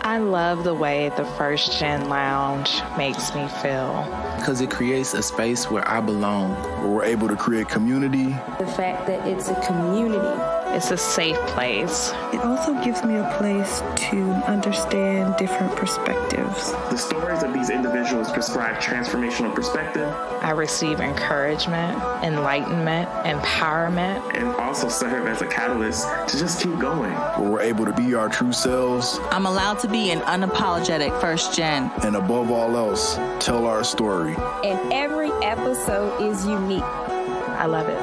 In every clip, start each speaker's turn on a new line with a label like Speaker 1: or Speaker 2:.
Speaker 1: I love the way the First Gen Lounge makes me feel.
Speaker 2: Because it creates a space where I belong.
Speaker 3: Where we're able to create community.
Speaker 4: The fact that it's a community.
Speaker 1: It's a safe place.
Speaker 5: It also gives me a place to understand different perspectives.
Speaker 6: The stories of these individuals prescribe transformational perspective.
Speaker 1: I receive encouragement, enlightenment, empowerment.
Speaker 6: And also serve as a catalyst to just keep going.
Speaker 3: Where we're able to be our true selves.
Speaker 7: I'm allowed to be an unapologetic first gen.
Speaker 3: And above all else, tell our story.
Speaker 4: And every episode is unique.
Speaker 1: I love it.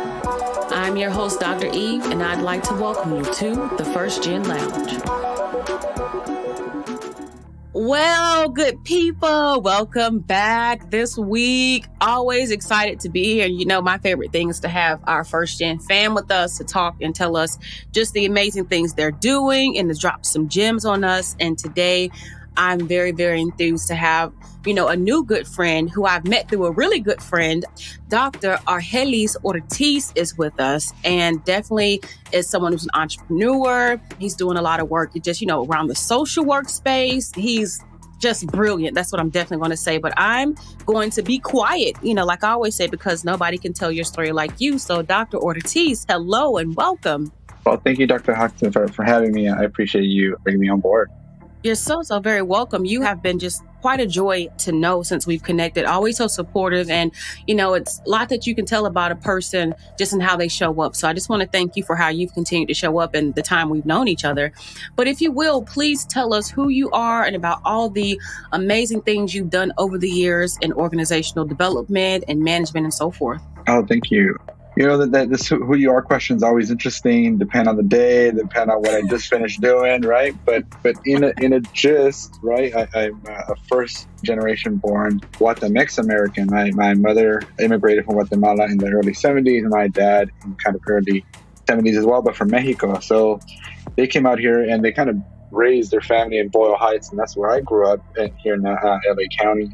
Speaker 8: I'm your host, Dr. Eve, and I'd like to welcome you to the First Gen Lounge. Well, good people, welcome back this week. Always excited to be here. You know, my favorite thing is to have our First Gen fam with us to talk and tell us just the amazing things they're doing and to drop some gems on us. And today, I'm very, very enthused to have, a new good friend who I've met through a really good friend. Dr. Argelis Ortiz is with us and definitely is someone who's an entrepreneur. He's doing a lot of work just, around the social workspace. He's just brilliant. That's what I'm definitely going to say. But I'm going to be quiet, like I always say, because nobody can tell your story like you. So Dr. Ortiz, hello and welcome.
Speaker 9: Well, thank you, Dr. Hoxton, for having me. I appreciate you bringing me on board.
Speaker 8: You're so very welcome. You have been just quite a joy to know since we've connected. Always so supportive. And, it's a lot that you can tell about a person just in how they show up. So I just want to thank you for how you've continued to show up in the time we've known each other. But if you will, please tell us who you are and about all the amazing things you've done over the years in organizational development and management and so forth.
Speaker 9: Oh, thank you. That this who you are question is always interesting, depend on the day, depend on what I just finished doing, right? But in a gist, right, I'm a first generation born Guatemaltecan American. My mother immigrated from Guatemala in the early 70s, and my dad in kind of early 70s as well, but from Mexico. So they came out here and they kind of raised their family in Boyle Heights, and that's where I grew up here in LA County.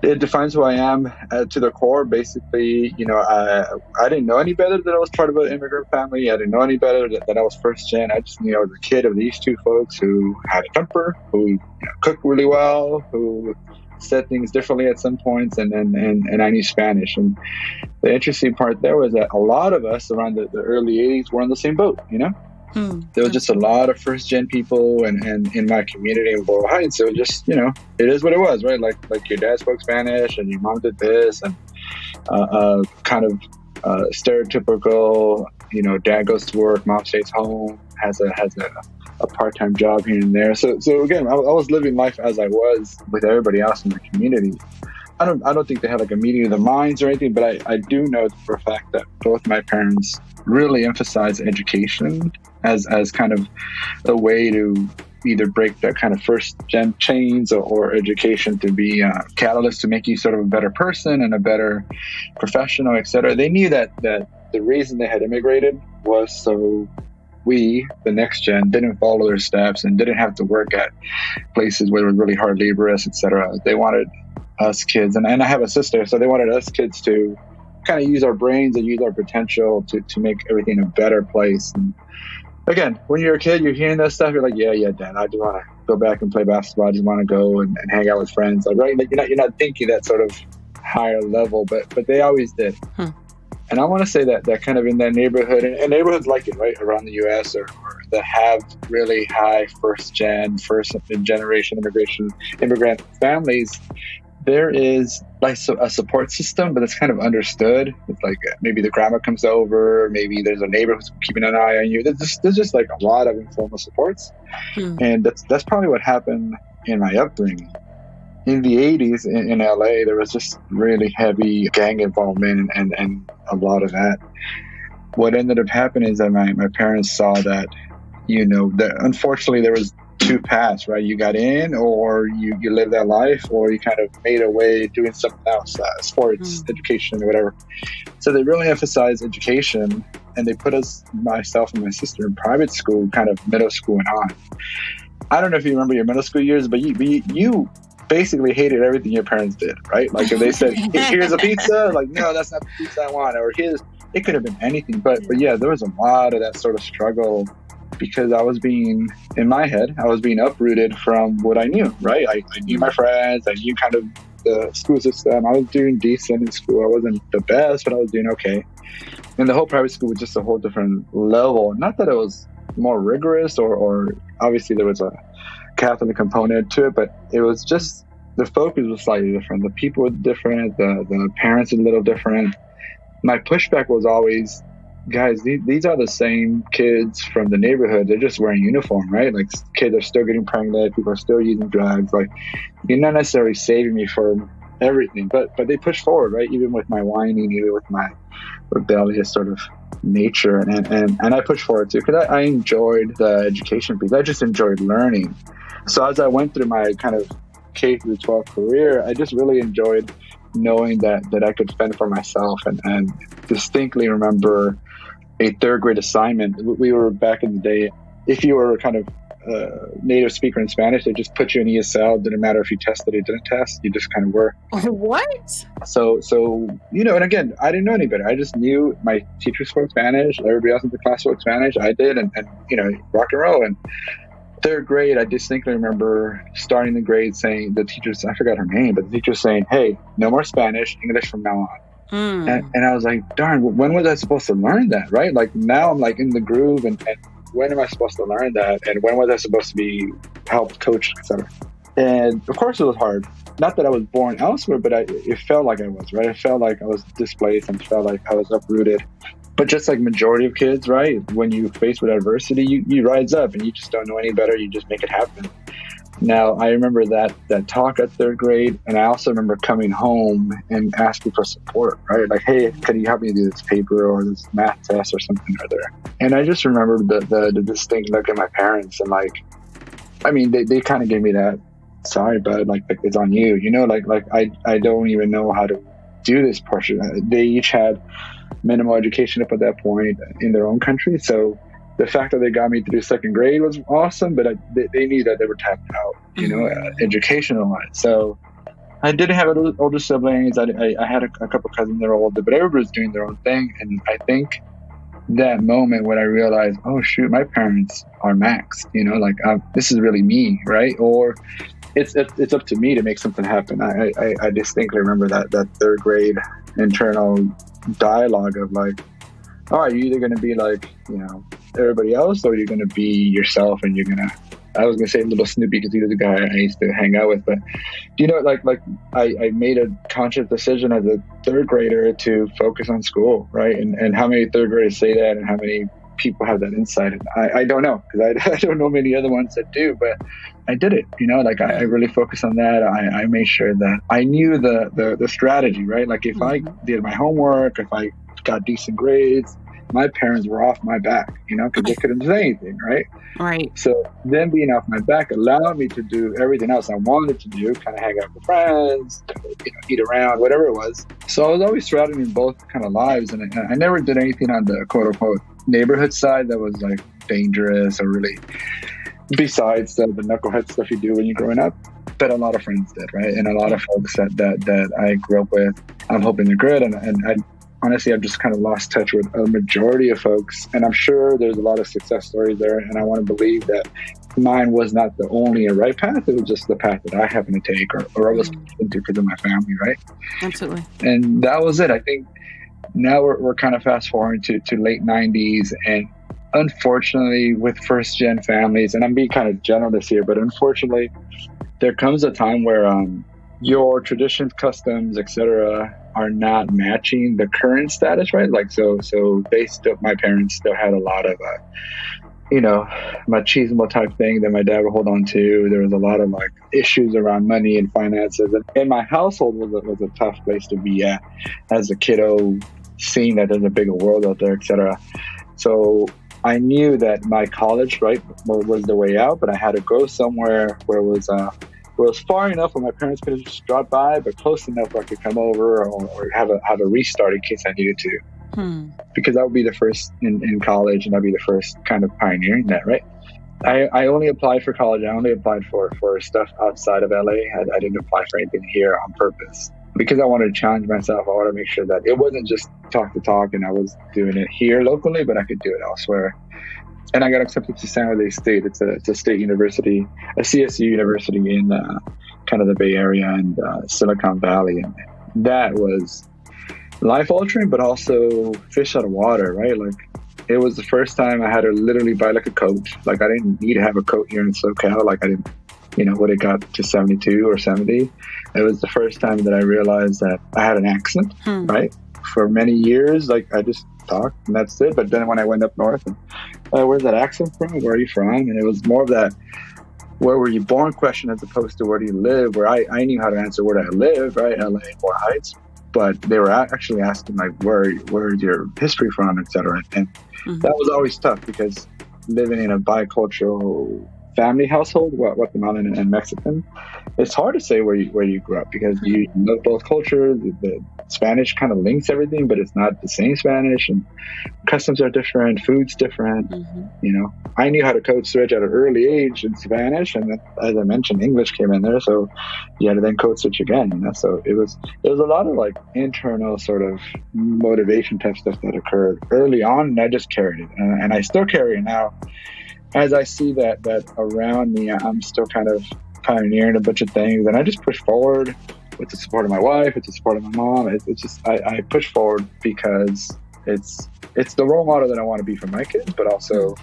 Speaker 9: It defines who I am to the core. Basically, I didn't know any better that I was part of an immigrant family. I didn't know any better that I was first gen. I just knew I was a kid of these two folks who had a temper, who cooked really well, who said things differently at some points, and I knew Spanish. And the interesting part there was that a lot of us around the early 80s were on the same boat, There was just a lot of first gen people and in my community in Boyle Heights. It was just, it is what it was, right? Like your dad spoke Spanish and your mom did this and kind of stereotypical, dad goes to work, mom stays home, has a part-time job here and there. So again, I was living life as I was with everybody else in the community. I don't think they had like a meeting of the minds or anything, but I do know for a fact that both my parents really emphasized education as kind of a way to either break that kind of first gen chains or education to be a catalyst to make you sort of a better person and a better professional, et cetera. They knew that the reason they had immigrated was so we, the next gen, didn't follow their steps and didn't have to work at places where it was really hard laborious, et cetera. They wanted us kids, and I have a sister, so they wanted us kids to kind of use our brains and use our potential to make everything a better place. And again, when you're a kid, you're hearing that stuff, you're like, yeah, Dad, I just want to go back and play basketball. I just want to go and hang out with friends. Like, right? You're not thinking that sort of higher level, but they always did. And I want to say that kind of in that neighborhood, and neighborhoods like it, right, around the U.S. or that have really high first generation immigrant families, there is like a support system, but it's kind of understood. It's like maybe the grandma comes over, maybe there's a neighbor who's keeping an eye on you. There's just like a lot of informal supports. And that's probably what happened in my upbringing. In the 80s in LA, there was just really heavy gang involvement and a lot of that. What ended up happening is that my parents saw that, that unfortunately there was two paths, right? You got in, or you lived that life, or you kind of made a way doing something else, sports, education, or whatever. So they really emphasized education, and they put myself and my sister in private school, kind of middle school and on. I don't know if you remember your middle school years, but you basically hated everything your parents did, right? Like if they said, here's a pizza, like, no, that's not the pizza I want, or it could have been anything. But yeah, there was a lot of that sort of struggle because in my head, I was being uprooted from what I knew, right? I knew my friends, I knew kind of the school system. I was doing decent in school. I wasn't the best, but I was doing okay. And the whole private school was just a whole different level. Not that it was more rigorous or obviously there was a Catholic component to it, but it was just, the focus was slightly different. The people were different. The parents were a little different. My pushback was always, guys, these are the same kids from the neighborhood. They're just wearing uniform, right? Like, kids are still getting pregnant. People are still using drugs. Like, you're not necessarily saving me from everything, but they push forward, right? Even with my whining, even with my rebellious sort of nature, and I pushed forward too, because I enjoyed the education piece. I just enjoyed learning. So as I went through my kind of K through 12 career, I just really enjoyed knowing that I could fend for myself, and distinctly remember a third grade assignment. We were back in the day, if you were kind of native speaker in Spanish, they just put you in ESL. Didn't matter if you tested or didn't test, you just kind of were.
Speaker 8: What?
Speaker 9: So and again, I didn't know any better. I just knew my teacher spoke Spanish, everybody else in the class spoke Spanish. I did, and rock and roll. And third grade, I distinctly remember starting the grade saying, the teachers, I forgot her name, but the teacher saying, hey, no more Spanish, English from now on. And I was like, darn, when was I supposed to learn that, right? Like, now I'm like in the groove, and when am I supposed to learn that? And when was I supposed to be helped, coached, etc.? And of course it was hard. Not that I was born elsewhere, but it felt like I was, right? It felt like I was displaced and felt like I was uprooted. But just like majority of kids, right? When you face with adversity, you rise up and you just don't know any better. You just make it happen. Now, I remember that talk at third grade, and I also remember coming home and asking for support, right? Like, hey, can you help me do this paper or this math test or something or other? And I just remember the distinct look at my parents, and like, I mean, they kind of gave me that, sorry, but like it's on you, like I don't even know how to do this portion. They each had minimal education up at that point in their own country, so the fact that they got me through second grade was awesome, but they knew that they were tapped out, educational wise. So I didn't have older siblings. I had a couple cousins that were older, but everybody was doing their own thing. And I think that moment when I realized, oh shoot, my parents are maxed, this is really me, right? Or it's up to me to make something happen. I distinctly remember that third grade internal dialogue of like, all right, you're either going to be like, everybody else, or you're going to be yourself, and I was going to say little Snoopy because he was the guy I used to hang out with, but I made a conscious decision as a third grader to focus on school, right? And how many third graders say that, and how many people have that insight? I don't know, because I don't know many other ones that do, but I did it, I really focused on that. I made sure that I knew the strategy, right? Like, if I did my homework, if I got decent grades, my parents were off my back, because they couldn't say anything, right?
Speaker 8: Right.
Speaker 9: So them being off my back allowed me to do everything else I wanted to do, kind of hang out with friends, eat around, whatever it was. So I was always straddling both kind of lives, and I never did anything on the quote unquote neighborhood side that was like dangerous or really besides the knucklehead stuff you do when you're growing up. But a lot of friends did, right? And a lot of folks that I grew up with, I'm hoping they're good, and I honestly, I've just kind of lost touch with a majority of folks, and I'm sure there's a lot of success stories there, and I want to believe that mine was not the only right path. It was just the path that I happened to take, or I was into because of my family, right?
Speaker 8: Absolutely.
Speaker 9: And that was it. I think now we're kind of fast forwarding to late 90s, and unfortunately with first gen families, and I'm being kind of generalist here, but unfortunately there comes a time where your traditions, customs, etc., are not matching the current status, right? Like, so my parents still had a lot of, machismo type thing that my dad would hold on to. There was a lot of like issues around money and finances, and my household was a tough place to be at as a kiddo, seeing that there's a bigger world out there, etc. So I knew that my college, right, was the way out, but I had to go somewhere where it was far enough where my parents could just drop by, but close enough where I could come over or have a restart in case I needed to. Because that would be the first in college, and that'd be the first kind of pioneering that, right? I only applied for college. I only applied for stuff outside of LA. I didn't apply for anything here on purpose because I wanted to challenge myself. I wanted to make sure that it wasn't just talk the talk and I was doing it here locally, but I could do it elsewhere. and I got accepted to San Jose State. It's a state university, a CSU university in kind of the Bay Area and Silicon Valley. And that was life altering, but also fish out of water, right? Like, it was the first time I had to literally buy like a coat. Like, I didn't need to have a coat here in SoCal. Like, I didn't, when it got to 72 or 70, it was the first time that I realized that I had an accent, right? For many years, like, I just talked and that's it. But then when I went up north, and, where's that accent from? Where are you from? And it was more of that, where were you born question as opposed to where do you live? Where I knew how to answer where I live, right? LA, More Heights. But they were actually asking, like, where's your history from, et cetera. And that was always tough, because living in a bicultural family household, Guatemalan and Mexican, it's hard to say where you grew up, because you know both cultures. The Spanish kind of links everything, but it's not the same Spanish, and customs are different, food's different. I knew how to code switch at an early age in Spanish, and then, as I mentioned, English came in there, so you had to then code switch again. So it was a lot of like internal sort of motivation type stuff that occurred early on, and I just carried it, and I still carry it now. As I see that around me, I'm still kind of pioneering a bunch of things, and I just push forward with the support of my wife, with the support of my mom. It's just I push forward because it's the role model that I want to be for my kids, but also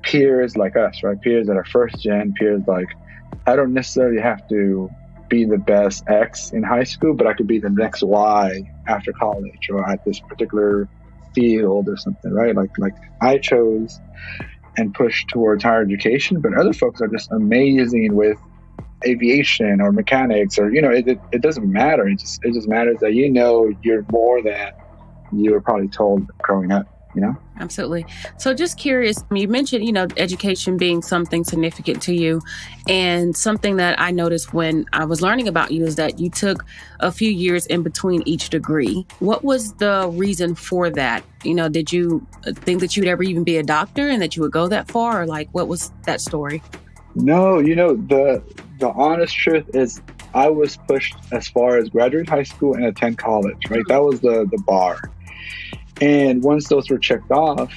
Speaker 9: peers like us, right? Peers that are first gen, peers like, I don't necessarily have to be the best X in high school, but I could be the next Y after college or at this particular field or something, right? Like I chose and push towards higher education, but other folks are just amazing with aviation or mechanics, or it doesn't matter. It just matters that you're more than you were probably told growing up.
Speaker 8: Absolutely. So just curious, you mentioned, education being something significant to you, and something that I noticed when I was learning about you is that you took a few years in between each degree. What was the reason for that? Did you think that you'd ever even be a doctor and that you would go that far, or like, what was that story?
Speaker 9: No, the honest truth is I was pushed as far as graduate high school and attend college, right? That was the bar. And once those were checked off,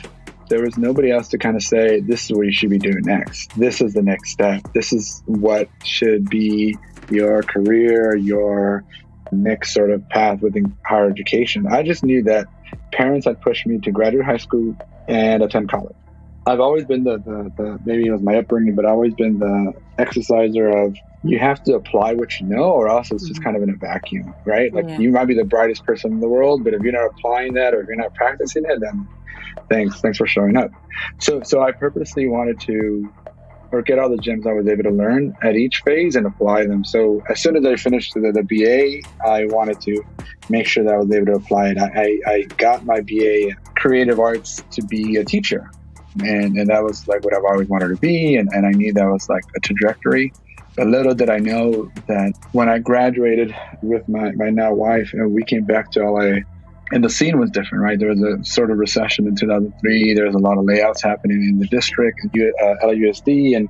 Speaker 9: there was nobody else to kind of say, this is what you should be doing next. This is the next step. This is what should be your career, your next sort of path within higher education. I just knew that parents had pushed me to graduate high school and attend college. I've always been the maybe it was my upbringing, but I've always been the exerciser of, you have to apply what you know, or else it's just kind of in a vacuum, right? Like, you might be the brightest person in the world, but if you're not applying that, or if you're not practicing it, then thanks for showing up. So I purposely wanted to get all the gems I was able to learn at each phase and apply them. So as soon as I finished the BA, I wanted to make sure that I was able to apply it. I got my BA in creative arts to be a teacher. And that was like what I've always wanted to be. And I knew that was like a trajectory. But little did I know that when I graduated with my now wife, we came back to LA, and the scene was different, right? There was a sort of recession in 2003. There was a lot of layouts happening in the district, LAUSD,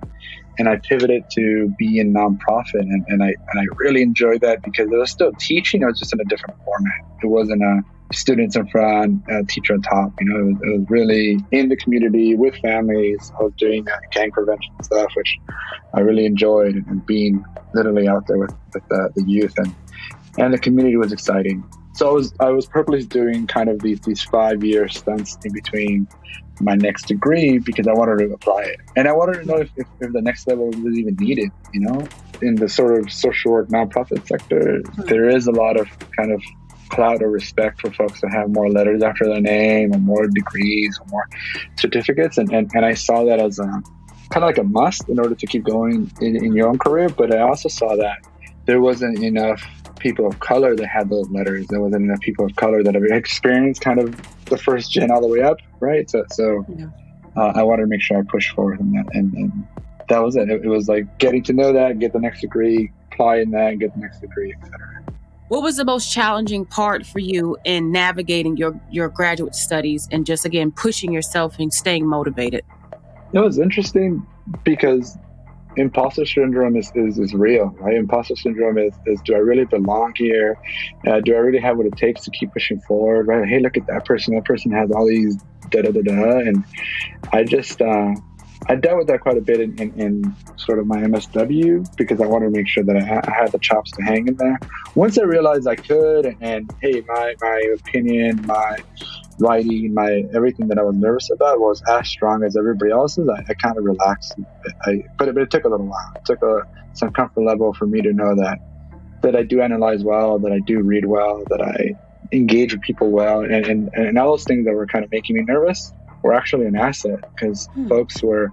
Speaker 9: and I pivoted to be in nonprofit. And I really enjoyed that, because it was still teaching. It was just in a different format. It wasn't a students in front, teacher on top. It was really in the community with families. I was doing gang prevention stuff, which I really enjoyed, and being literally out there with the youth and the community was exciting. So I was purposely doing kind of these 5-year stunts in between my next degree, because I wanted to apply it, and I wanted to know if the next level was even needed. In the sort of social work nonprofit sector, there is a lot of kind of cloud of respect for folks that have more letters after their name, or more degrees, or more certificates. And I saw that as kind of like a must in order to keep going in your own career. But I also saw that there wasn't enough people of color that had those letters. There wasn't enough people of color that have experienced kind of the first gen all the way up, right? So I wanted to make sure I pushed forward in that. And that was it. It was like getting to know that, get the next degree, apply in that, get the next degree, et cetera.
Speaker 8: What was the most challenging part for you in navigating your graduate studies and just, again, pushing yourself and staying motivated?
Speaker 9: It was interesting because imposter syndrome is real, right? Imposter syndrome is do I really belong here? Do I really have what it takes to keep pushing forward, right? Hey, look at that person. That person has all these And I just, I dealt with that quite a bit in sort of my MSW because I wanted to make sure that I had the chops to hang in there. Once I realized I could, and hey, my opinion, my writing, my everything that I was nervous about was as strong as everybody else's, I kind of relaxed. But it took a little while. It took some comfort level for me to know that I do analyze well, that I do read well, that I engage with people well, and all those things that were kind of making me nervous were actually an asset because folks were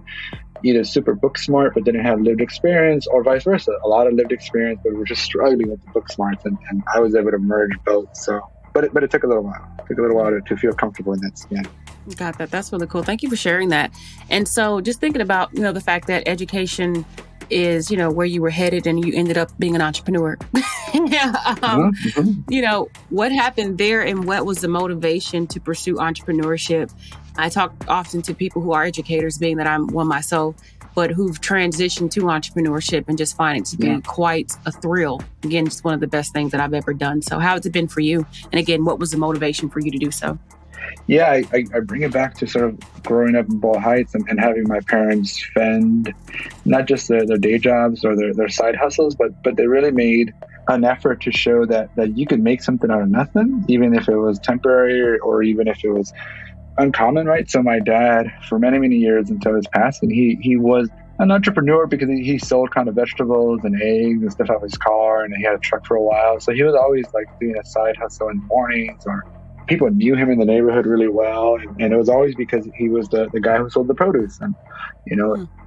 Speaker 9: either super book smart but didn't have lived experience, or vice versa. A lot of lived experience but were just struggling with the book smarts, and I was able to merge both. So, but it took a little while. It took a little while to feel comfortable in that skin.
Speaker 8: Got that. That's really cool. Thank you for sharing that. And so, just thinking about the fact that education is where you were headed, and you ended up being an entrepreneur. What happened there, and what was the motivation to pursue entrepreneurship? I talk often to people who are educators, being that I'm one myself, but who've transitioned to entrepreneurship and just find it to be quite a thrill. Again, just one of the best things that I've ever done. So how has it been for you? And again, what was the motivation for you to do so?
Speaker 9: Yeah, I bring it back to sort of growing up in Ball Heights and having my parents fend not just their day jobs or their side hustles, but they really made an effort to show that you could make something out of nothing, even if it was temporary or even if it was uncommon, right? So my dad, for many, many years until his passing, he was an entrepreneur because he sold kind of vegetables and eggs and stuff out of his car, and he had a truck for a while. So he was always like doing a side hustle in the mornings, or people knew him in the neighborhood really well. And it was always because he was the guy who sold the produce. And,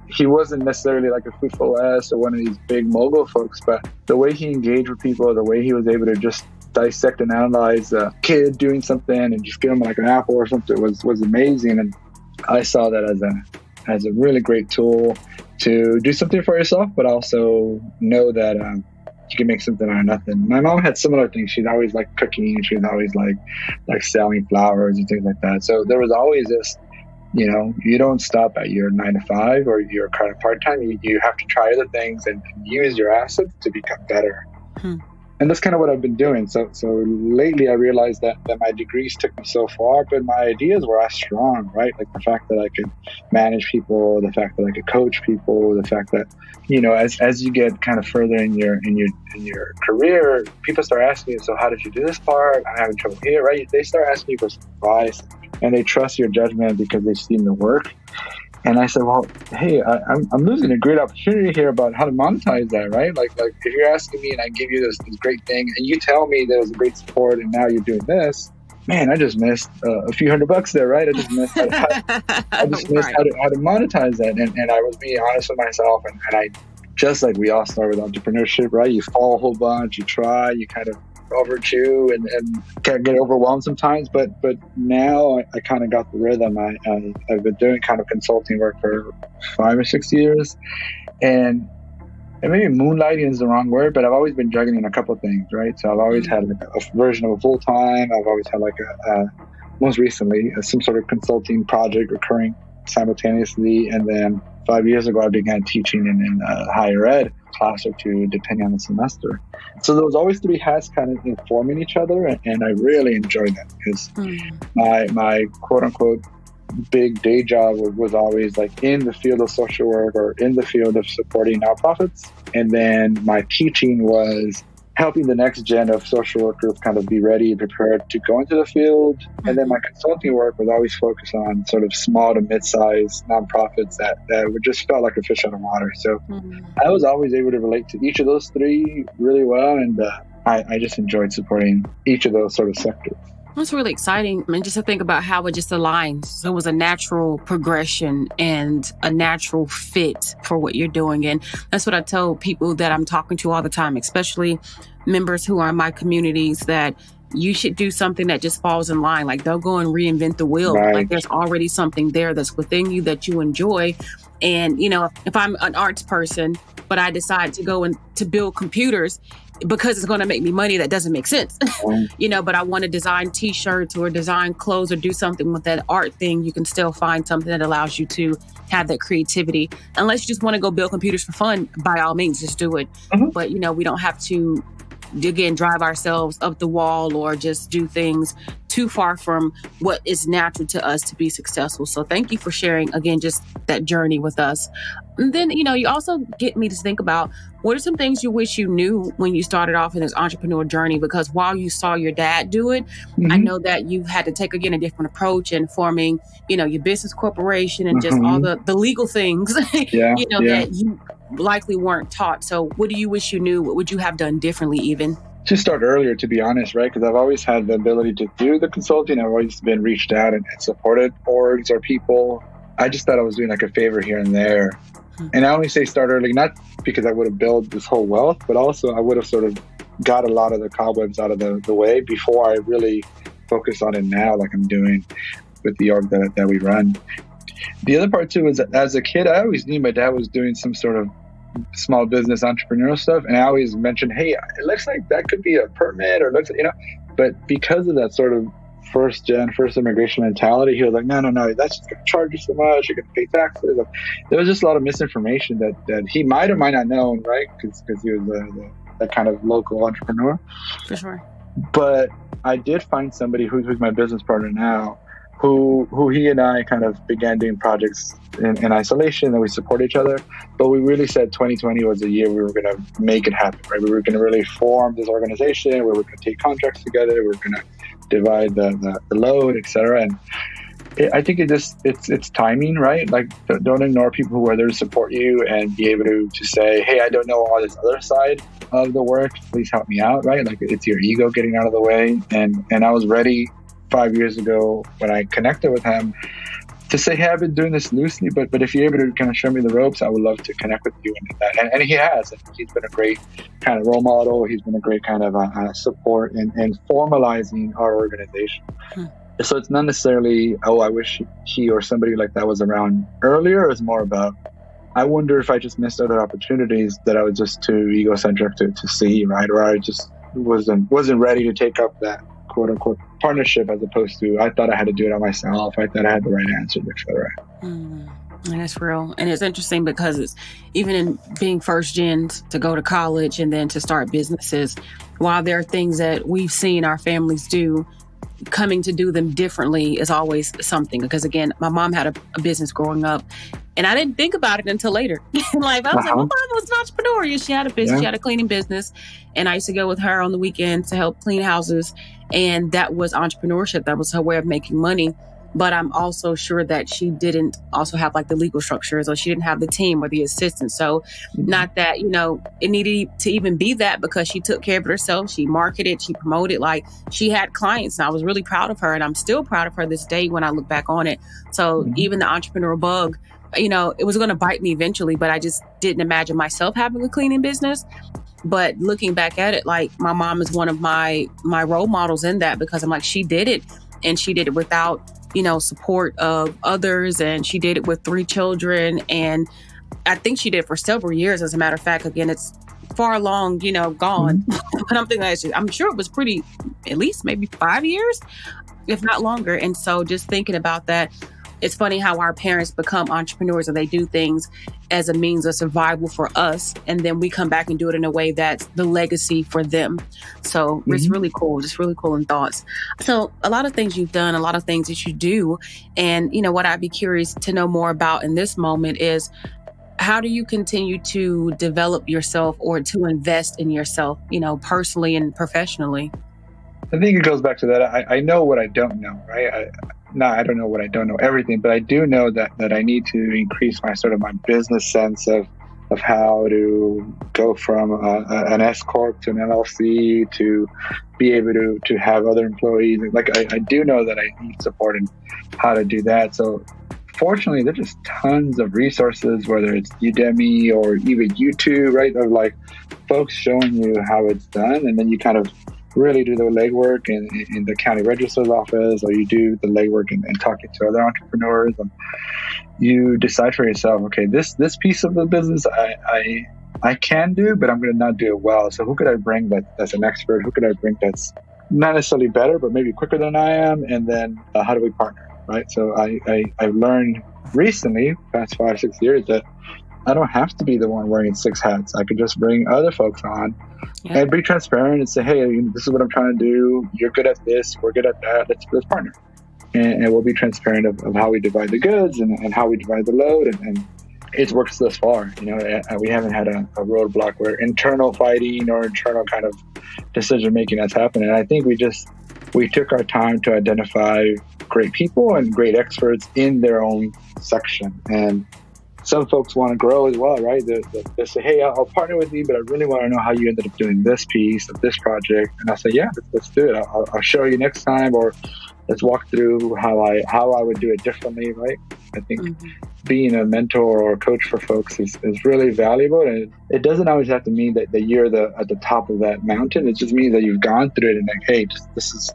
Speaker 9: he wasn't necessarily like a Food or one of these big mogul folks, but the way he engaged with people, the way he was able to just dissect and analyze a kid doing something and just give them like an apple or something was amazing. And I saw that as a really great tool to do something for yourself, but also know that you can make something out of nothing. My mom had similar things. She's always like cooking. She's always like selling flowers and things like that. So there was always this, you don't stop at your 9 to 5 or your kind of part-time. You have to try other things and use your assets to become better. And that's kind of what I've been doing. So lately I realized that my degrees took me so far, but my ideas were as strong, right? Like the fact that I could manage people, the fact that I could coach people, the fact that, as you get kind of further in your career, people start asking you, so how did you do this part? I'm having trouble here, right? They start asking you for some advice, and they trust your judgment because they've seen the work. And I said, well, hey, I'm losing a great opportunity here about how to monetize that, right? Like if you're asking me and I give you this great thing and you tell me there was a great support and now you're doing this, man, I just missed a few $100 there, right? I just missed how to monetize that. And I was being honest with myself, and I, just like we all start with entrepreneurship, right? You fall a whole bunch, you try, you kind of overchew and can get overwhelmed sometimes, but now I kind of got the rhythm. I've been doing kind of consulting work for 5 or 6 years, and maybe moonlighting is the wrong word, but I've always been juggling a couple of things, right? So I've always had a version of a full-time. I've always had like most recently some sort of consulting project recurring simultaneously, and then 5 years ago I began teaching in higher ed, class or two, depending on the semester. So there was always 3 hats kind of informing each other, and I really enjoyed that because my quote unquote big day job was always like in the field of social work or in the field of supporting nonprofits, and then my teaching was helping the next gen of social workers kind of be ready and prepared to go into the field. And then my consulting work was always focused on sort of small to mid-sized nonprofits that would just felt like a fish out of water. So I was always able to relate to each of those 3 really well. And I just enjoyed supporting each of those sort of sectors.
Speaker 8: That's really exciting. I mean, just to think about how it just aligns. So it was a natural progression and a natural fit for what you're doing. And that's what I tell people that I'm talking to all the time, especially members who are in my communities, that you should do something that just falls in line. Like, don't go and reinvent the wheel.
Speaker 9: Right.
Speaker 8: Like, there's already something there that's within you that you enjoy. And, if I'm an arts person, but I decide to go and to build computers because it's going to make me money, that doesn't make sense. But I want to design t-shirts or design clothes or do something with that art thing. You can still find something that allows you to have that creativity. Unless you just want to go build computers for fun, by all means, just do it. But, we don't have to, again, drive ourselves up the wall or just do things too far from what is natural to us to be successful. So thank you for sharing, again, just that journey with us. And then, you also get me to think about, what are some things you wish you knew when you started off in this entrepreneur journey? Because while you saw your dad do it, I know that you had to take, again, a different approach in forming, your business corporation and just all the legal things, that you likely weren't taught. So what do you wish you knew? What would you have done differently even?
Speaker 9: To start earlier, to be honest, right? Because I've always had the ability to do the consulting. I've always been reached out and supported orgs or people. I just thought I was doing like a favor here and there. And I only say start early, not because I would have built this whole wealth, but also I would have sort of got a lot of the cobwebs out of the way before I really focus on it now, like I'm doing with the org that we run. The other part too is that as a kid, I always knew my dad was doing some sort of small business entrepreneurial stuff. And I always mentioned, hey, it looks like that could be a permit or looks like, but because of that sort of first immigration mentality, he was like, no, that's just going to charge you so much. You're going to pay taxes. There was just a lot of misinformation that he might or might not known, right? Because he was that kind of local entrepreneur.
Speaker 8: For sure.
Speaker 9: But I did find somebody who's my business partner now, who he and I kind of began doing projects in isolation, and we support each other. But we really said 2020 was the year we were going to make it happen, right? We were going to really form this organization where we were going to take contracts together. We were going to divide the load, etc. And I think it's timing, right? Like, don't ignore people who are there to support you and be able to say, hey, I don't know all this other side of the work. Please help me out, right? Like, it's your ego getting out of the way. And I was ready 5 years ago when I connected with him to say, hey, I've been doing this loosely, but if you're able to kind of show me the ropes, I would love to connect with you. And he has. He's been a great kind of role model. He's been a great kind of support in formalizing our organization. So it's not necessarily, I wish he or somebody like that was around earlier. It's more about, I wonder if I just missed other opportunities that I was just too egocentric to see, right? Or I just wasn't ready to take up that quote unquote partnership, as opposed to I thought I had to do it on myself. I thought I had the right answers, etc.
Speaker 8: And that's real. And it's interesting because it's even in being first gens to go to college and then to start businesses, while there are things that we've seen our families do, coming to do them differently is always something. Because again, my mom had a business growing up, and I didn't think about it until later. Like, I was like, my mom was an entrepreneur. She had a business, she had a cleaning business. And I used to go with her on the weekends to help clean houses. And that was entrepreneurship. That was her way of making money. But I'm also sure that she didn't also have like the legal structures, or she didn't have the team or the assistants. So not that, it needed to even be that, because she took care of it herself. She marketed, she promoted, like she had clients. And I was really proud of her. And I'm still proud of her this day when I look back on it. So even the entrepreneur bug, it was going to bite me eventually, but I just didn't imagine myself having a cleaning business. But looking back at it, like my mom is one of my role models in that, because I'm like, she did it, and she did it without, support of others. And she did it with 3 children. And I think she did it for several years. As a matter of fact, again, it's far along, gone. But I'm thinking, I'm sure it was pretty, at least maybe 5 years, if not longer. And so just thinking about that, it's funny how our parents become entrepreneurs and they do things as a means of survival for us. And then we come back and do it in a way that's the legacy for them. So it's really cool. Just really cool in thoughts. So a lot of things you've done, a lot of things that you do. And, what I'd be curious to know more about in this moment is, how do you continue to develop yourself or to invest in yourself, personally and professionally?
Speaker 9: I think it goes back to that. I know what I don't know, right? I don't know what I don't know everything, but I do know that I need to increase my sort of my business sense of how to go from an S corp to an LLC to be able to have other employees. Like I do know that I need support in how to do that. So fortunately, there's just tons of resources, whether it's Udemy or even YouTube, right? Of like folks showing you how it's done, and then you kind of really do the legwork in the county registrar's office, or you do the legwork in talking to other entrepreneurs, and you decide for yourself, okay, this piece of the business I can do, but I'm going to not do it well. So who could I bring that's an expert? Who could I bring that's not necessarily better, but maybe quicker than I am? And then how do we partner, right? So I've learned recently, past 5-6 years, that I don't have to be the one wearing 6 hats. I could just bring other folks on and be transparent and say, hey, this is what I'm trying to do. You're good at this. We're good at that. Let's partner. And we'll be transparent of how we divide the goods and how we divide the load. And it's worked thus far. We haven't had a roadblock where internal fighting or internal kind of decision making has happened. And I think we took our time to identify great people and great experts in their own section. And some folks want to grow as well, right? They say, hey, I'll partner with you, but I really want to know how you ended up doing this piece of this project. And I'll say, yeah, let's do it. I'll show you next time, or let's walk through how I would do it differently, right? I think being a mentor or a coach for folks is really valuable. And it doesn't always have to mean that you're at the top of that mountain. It just means that you've gone through it and like, hey,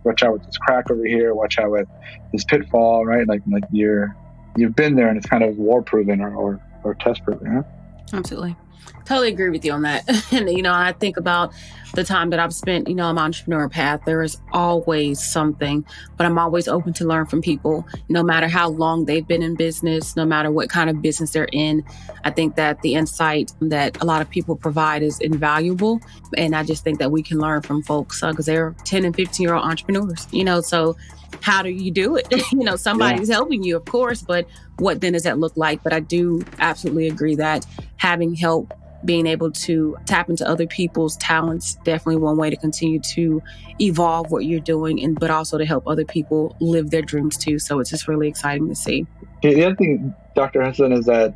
Speaker 9: watch out with this crack over here, watch out with this pitfall, right? Like you've been there and it's kind of war proven or test proven. Huh?
Speaker 8: Absolutely. Totally agree with you on that. And, I think about the time that I've spent, on my entrepreneur path. There is always something, but I'm always open to learn from people, no matter how long they've been in business, no matter what kind of business they're in. I think that the insight that a lot of people provide is invaluable. And I just think that we can learn from folks because they're 10 and 15-year-old entrepreneurs, so how do you do it? Somebody's helping you, of course, but what then does that look like? But I do absolutely agree that having help, being able to tap into other people's talents, definitely one way to continue to evolve what you're doing, but also to help other people live their dreams too. So it's just really exciting to see.
Speaker 9: The other thing, Dr. Hassan, is that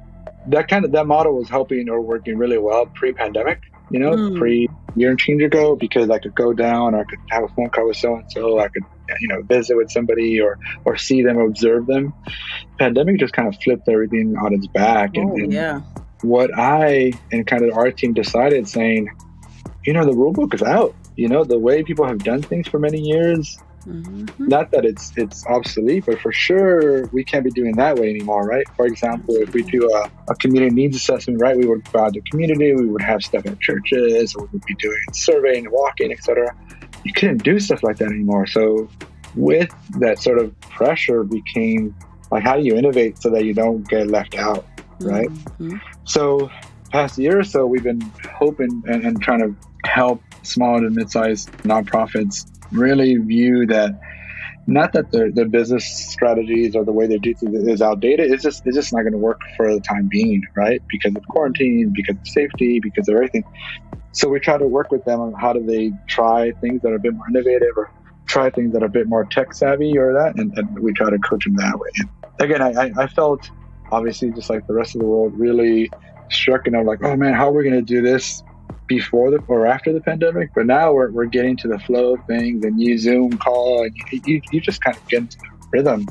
Speaker 9: model was helping or working really well pre-pandemic, pre-year and change ago, because I could go down or I could have a phone call with so-and-so, I could visit with somebody or see them, observe them. Pandemic just kind of flipped everything on its back. What I and kind of our team decided, saying, the rulebook is out. The way people have done things for many years, not that it's obsolete, but for sure we can't be doing that way anymore, right? For example, if we do a community needs assessment, right, we would go out to community, we would have stuff at churches, or we would be doing surveying, walking, etc. You couldn't do stuff like that anymore. So with that sort of pressure became like, how do you innovate so that you don't get left out, right? So past year or so, we've been hoping and trying to help small and mid-sized nonprofits really view that, not that their business strategies or the way they do things is outdated. It's just not going to work for the time being, right? Because of quarantine, because of safety, because of everything. So we try to work with them on how do they try things that are a bit more innovative or try things that are a bit more tech savvy or that, and we try to coach them that way. And again, I felt, obviously, just like the rest of the world, really struck, and I'm like, oh man, how are we going to do this before or after the pandemic? But now we're getting to the flow of things, and you Zoom call, and you just kind of get into the rhythm.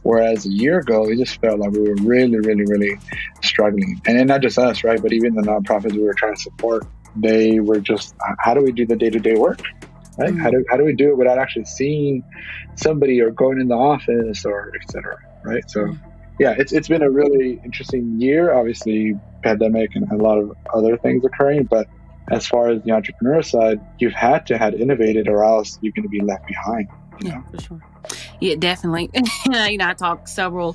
Speaker 9: Whereas a year ago, it just felt like we were really, really, really struggling. And not just us, right? But even the nonprofits we were trying to support, they were just, how do we do the day-to-day work? Right? How do we do it without actually seeing somebody or going in the office or et cetera, right? So yeah, it's been a really interesting year, obviously pandemic and a lot of other things occurring, but as far as the entrepreneur side, you've had to have innovated or else you're going to be left behind.
Speaker 8: Yeah, for sure. Yeah, definitely. I talked several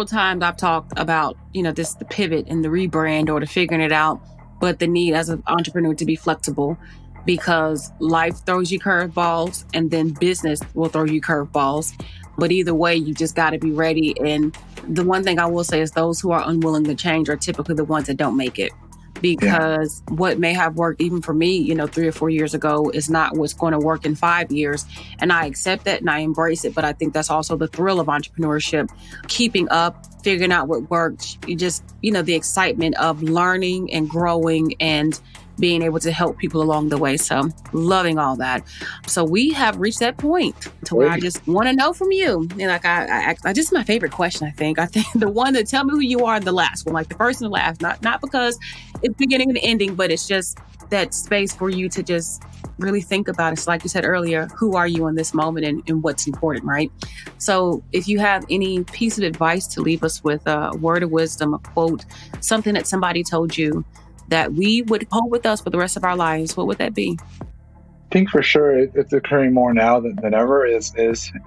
Speaker 8: times. I've talked about, the pivot and the rebrand or the figuring it out, but the need as an entrepreneur to be flexible, because life throws you curveballs and then business will throw you curveballs. But either way, you just got to be ready. And the one thing I will say is those who are unwilling to change are typically the ones that don't make it. Because what may have worked even for me, 3 or 4 years ago is not what's going to work in 5 years. And I accept that and I embrace it. But I think that's also the thrill of entrepreneurship, keeping up, figuring out what works. You just, the excitement of learning and growing and being able to help people along the way. So loving all that. So we have reached that point to where I just want to know from you. And I just my favorite question, I think the one that tell me who you are, the last one, like the first and the last, not because it's beginning and ending, but it's just that space for you to just really think about. It's like you said earlier, who are you in this moment and what's important, right? So if you have any piece of advice to leave us with, a word of wisdom, a quote, something that somebody told you that we would hold with us for the rest of our lives, what would that be?
Speaker 9: I think for sure it's occurring more now than ever is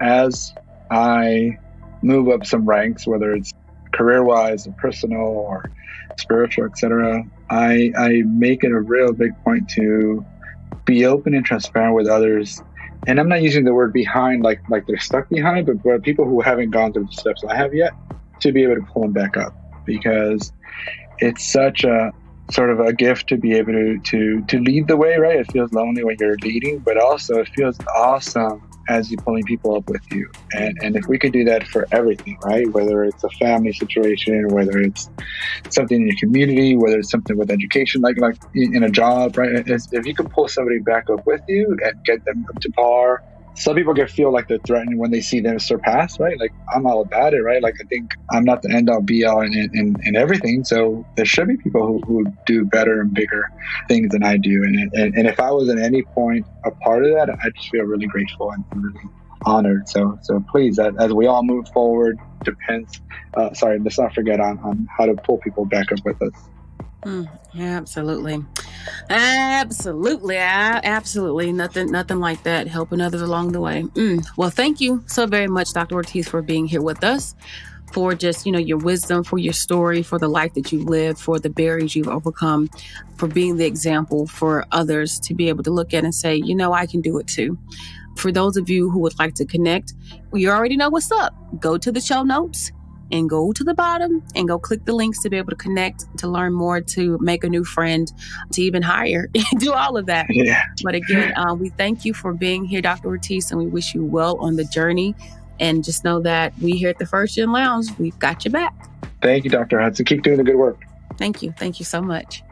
Speaker 9: as I move up some ranks, whether it's career-wise or personal or spiritual, etc., I make it a real big point to be open and transparent with others. And I'm not using the word behind like they're stuck behind, but people who haven't gone through the steps I have yet, to be able to pull them back up, because it's such a sort of a gift to be able to lead the way, right? It feels lonely when you're leading, but also it feels awesome as you're pulling people up with you. And if we could do that for everything, right? Whether it's a family situation, whether it's something in your community, whether it's something with education, like in a job, right? If you can pull somebody back up with you and get them up to par. Some people can feel like they're threatened when they see them surpass, right? Like, I'm all about it, right? Like, I think I'm not the end all be all in everything. So there should be people who do better and bigger things than I do. And if I was at any point a part of that, I just feel really grateful and really honored. So please, as we all move forward, let's not forget on how to pull people back up with us.
Speaker 8: Absolutely. Nothing like that. Helping others along the way. Well, thank you so very much, Dr. Ortiz, for being here with us, for just, your wisdom, for your story, for the life that you've lived, for the barriers you've overcome, for being the example for others to be able to look at and say, I can do it too. For those of you who would like to connect, you already know what's up. Go to the show notes and go to the bottom and go click the links to be able to connect, to learn more, to make a new friend, to even hire, do all of that.
Speaker 9: Yeah.
Speaker 8: But again, we thank you for being here, Dr. Ortiz, and we wish you well on the journey. And just know that we here at the First Gen Lounge, we've got your back.
Speaker 9: Thank you, Dr. Hudson. Keep doing the good work.
Speaker 8: Thank you. Thank you so much.